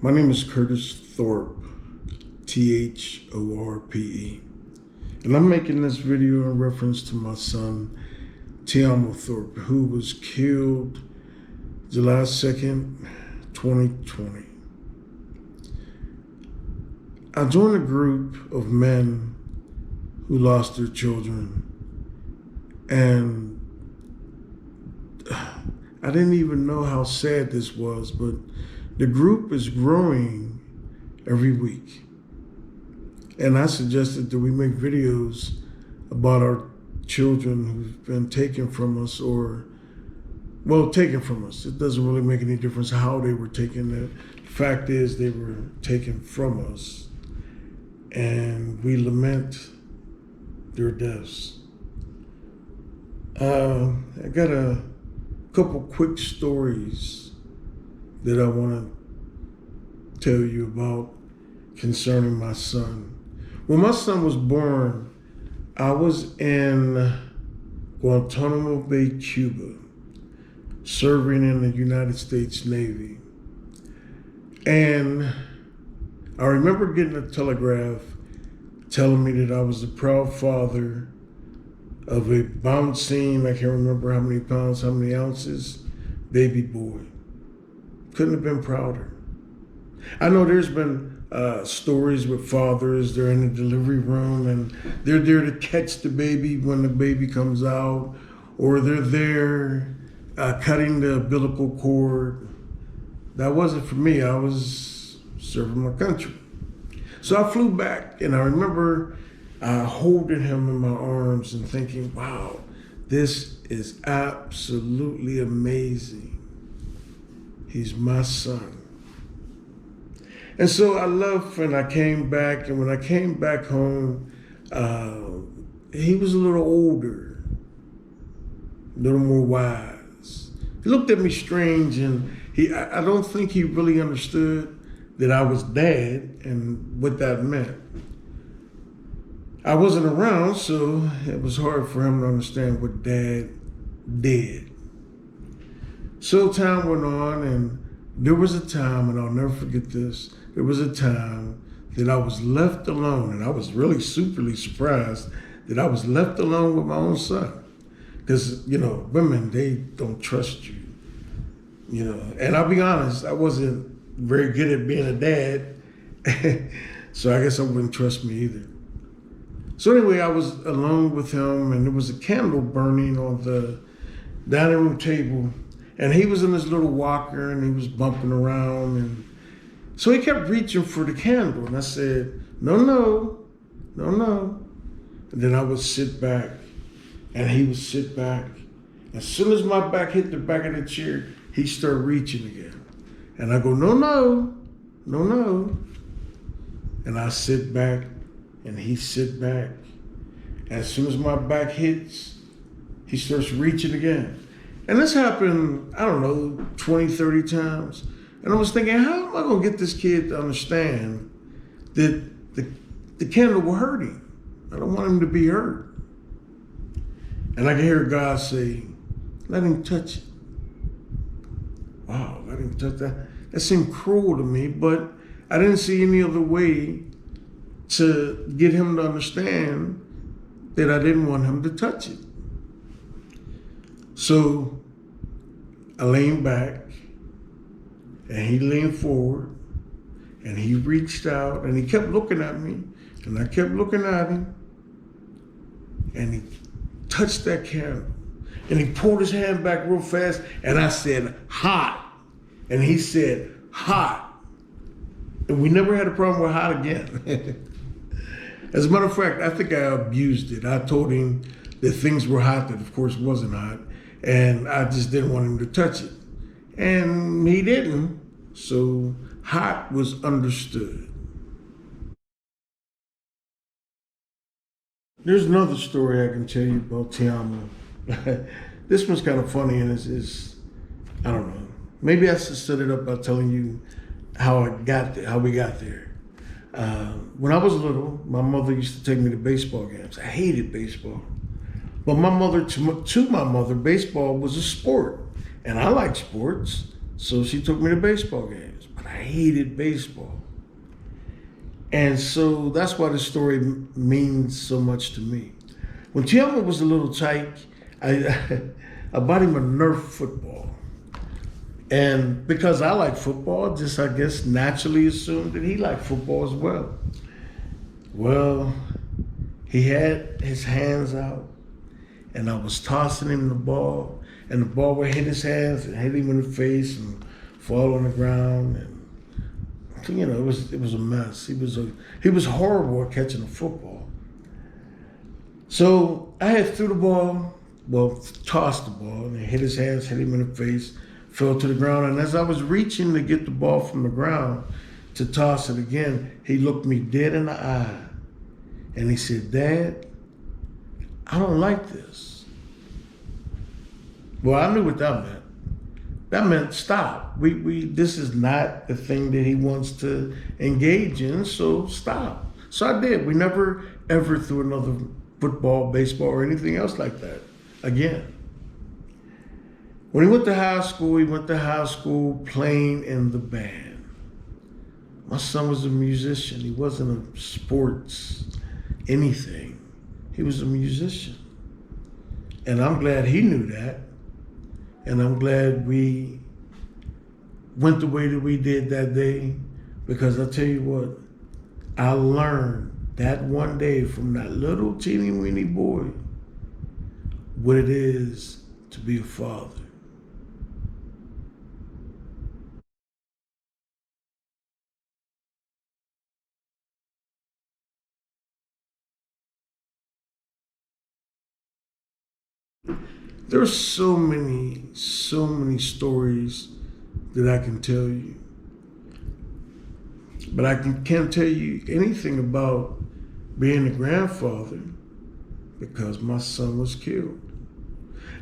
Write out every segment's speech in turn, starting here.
My name is Curtis Thorpe, Thorpe, and I'm making this video in reference to my son, Tiamo Thorpe, who was killed July 2nd, 2020. I joined a group of men who lost their children, and I didn't even know how sad this was, but the group is growing every week. And I suggested that we make videos about our children who've been taken from us taken from us. It doesn't really make any difference how they were taken. The fact is they were taken from us, and we lament their deaths. I got a couple quick stories that I want to tell you about concerning my son. When my son was born, I was in Guantanamo Bay, Cuba, serving in the United States Navy. And I remember getting a telegraph telling me that I was the proud father of a bouncing, I can't remember how many pounds, how many ounces, baby boy. Couldn't have been prouder. I know there's been stories with fathers, they're in the delivery room and they're there to catch the baby when the baby comes out, or they're there cutting the umbilical cord. That wasn't for me. I was serving my country. So I flew back, and I remember holding him in my arms and thinking, wow, this is absolutely amazing. He's my son. And so I left and I came back, and when I came back home, he was a little older, a little more wise. He looked at me strange, and I don't think he really understood that I was dad and what that meant. I wasn't around, so it was hard for him to understand what dad did. So time went on, and there was a time, and I'll never forget this, there was a time that I was left alone, and I was really superly surprised that I was left alone with my own son. Because, women, they don't trust you, And I'll be honest, I wasn't very good at being a dad, so I guess I wouldn't trust me either. So anyway, I was alone with him, and there was a candle burning on the dining room table, and he was in his little walker, and he was bumping around, and so he kept reaching for the candle, and I said, no. And then I would sit back, and he would sit back. As soon as my back hit the back of the chair, he started reaching again. And I go, no. And I sit back, and he sit back. As soon as my back hits, he starts reaching again. And this happened, 20, 30 times. And I was thinking, how am I gonna get this kid to understand that the candle will hurt him? I don't want him to be hurt. And I can hear God say, let him touch it. Wow, let him touch that. That seemed cruel to me, but I didn't see any other way to get him to understand that I didn't want him to touch it. So I leaned back, and he leaned forward, and he reached out, and he kept looking at me, and I kept looking at him, and he touched that candle, and he pulled his hand back real fast, and I said, hot. And he said, hot. And we never had a problem with hot again. As a matter of fact, I think I abused it. I told him that things were hot that of course wasn't hot, and I just didn't want him to touch it. And he didn't, so hot was understood. There's another story I can tell you about Tiamo. This one's kind of funny, and it's I don't know. Maybe I should set it up by telling you how we got there. When I was little, my mother used to take me to baseball games. I hated baseball. But my mother, to my mother, baseball was a sport. And I like sports, so she took me to baseball games. But I hated baseball. And so that's why the story means so much to me. When Tiamo was a little tyke, I bought him a Nerf football. And because I like football, just I guess naturally assumed that he liked football as well. Well, he had his hands out, and I was tossing him the ball, and the ball would hit his hands and hit him in the face and fall on the ground. And you know, it was a mess. He was horrible at catching a football. So I had threw the ball, tossed the ball, and it hit his hands, hit him in the face, fell to the ground. And as I was reaching to get the ball from the ground to toss it again, he looked me dead in the eye, and he said, "Dad, I don't like this." Well, I knew what that meant. That meant stop. This is not the thing that he wants to engage in, so stop. So I did. We never ever threw another football, baseball, or anything else like that again. When he went to high school playing in the band. My son was a musician. He wasn't a sports anything. He was a musician. And I'm glad he knew that. And I'm glad we went the way that we did that day, because I tell you what, I learned that one day from that little teeny weeny boy what it is to be a father. There's so many stories that I can tell you. But can't tell you anything about being a grandfather because my son was killed.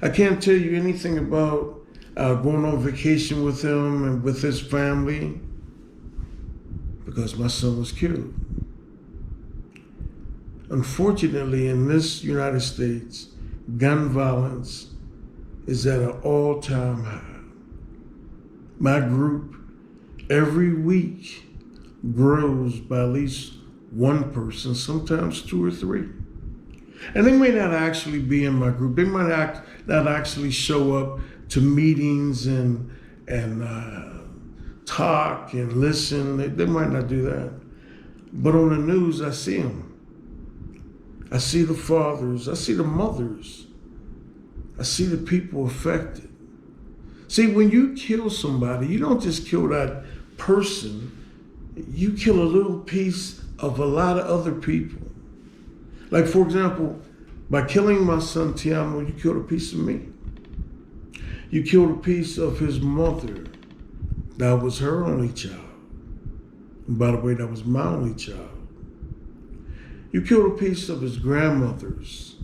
I can't tell you anything about going on vacation with him and with his family because my son was killed. Unfortunately, in this United States, gun violence is at an all-time high. My group every week grows by at least one person, sometimes two or three. And they may not actually be in my group. They might not actually show up to meetings and talk and listen. They might not do that. But on the news, I see them. I see the fathers. I see the mothers. I see the people affected. See, when you kill somebody, you don't just kill that person. You kill a little piece of a lot of other people. Like, for example, by killing my son Tiamo, you killed a piece of me. You killed a piece of his mother. That was her only child. And by the way, that was my only child. You killed a piece of his grandmother's.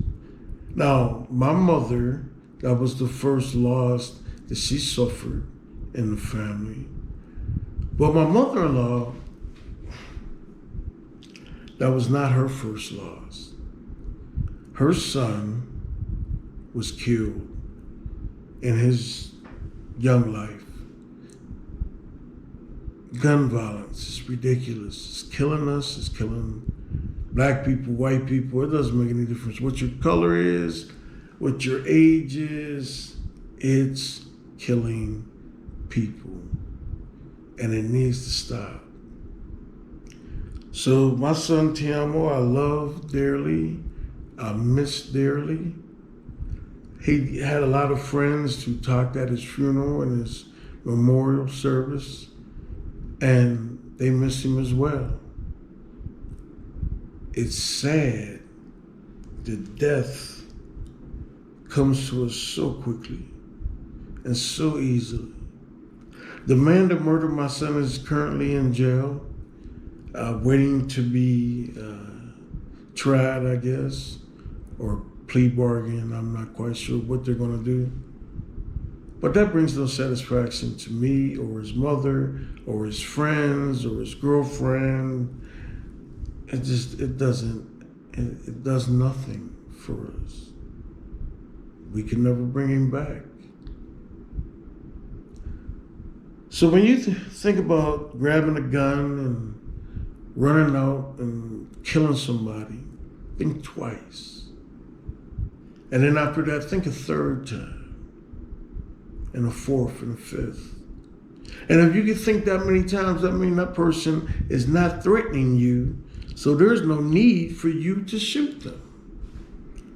Now, my mother, that was the first loss that she suffered in the family. But my mother-in-law, that was not her first loss. Her son was killed in his young life. Gun violence is ridiculous. It's killing us, it's killing black people, white people. It doesn't make any difference what your color is, what your age is. It's killing people. And it needs to stop. So my son Tiamo, I love dearly. I miss dearly. He had a lot of friends who talked at his funeral and his memorial service, and they miss him as well. It's sad that death comes to us so quickly and so easily. The man that murdered my son is currently in jail, waiting to be tried, I guess, or plea bargain. I'm not quite sure what they're going to do. But that brings no satisfaction to me or his mother or his friends or his girlfriend. It does nothing for us. We can never bring him back. So when you think about grabbing a gun and running out and killing somebody, think twice. And then after that, think a third time, and a fourth, and a fifth. And if you can think that many times, that means that person is not threatening you, so there's no need for you to shoot them.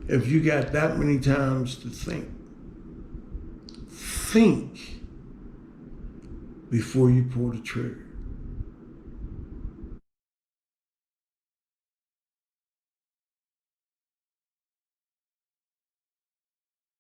If you got that many times to think. Think before you pull the trigger.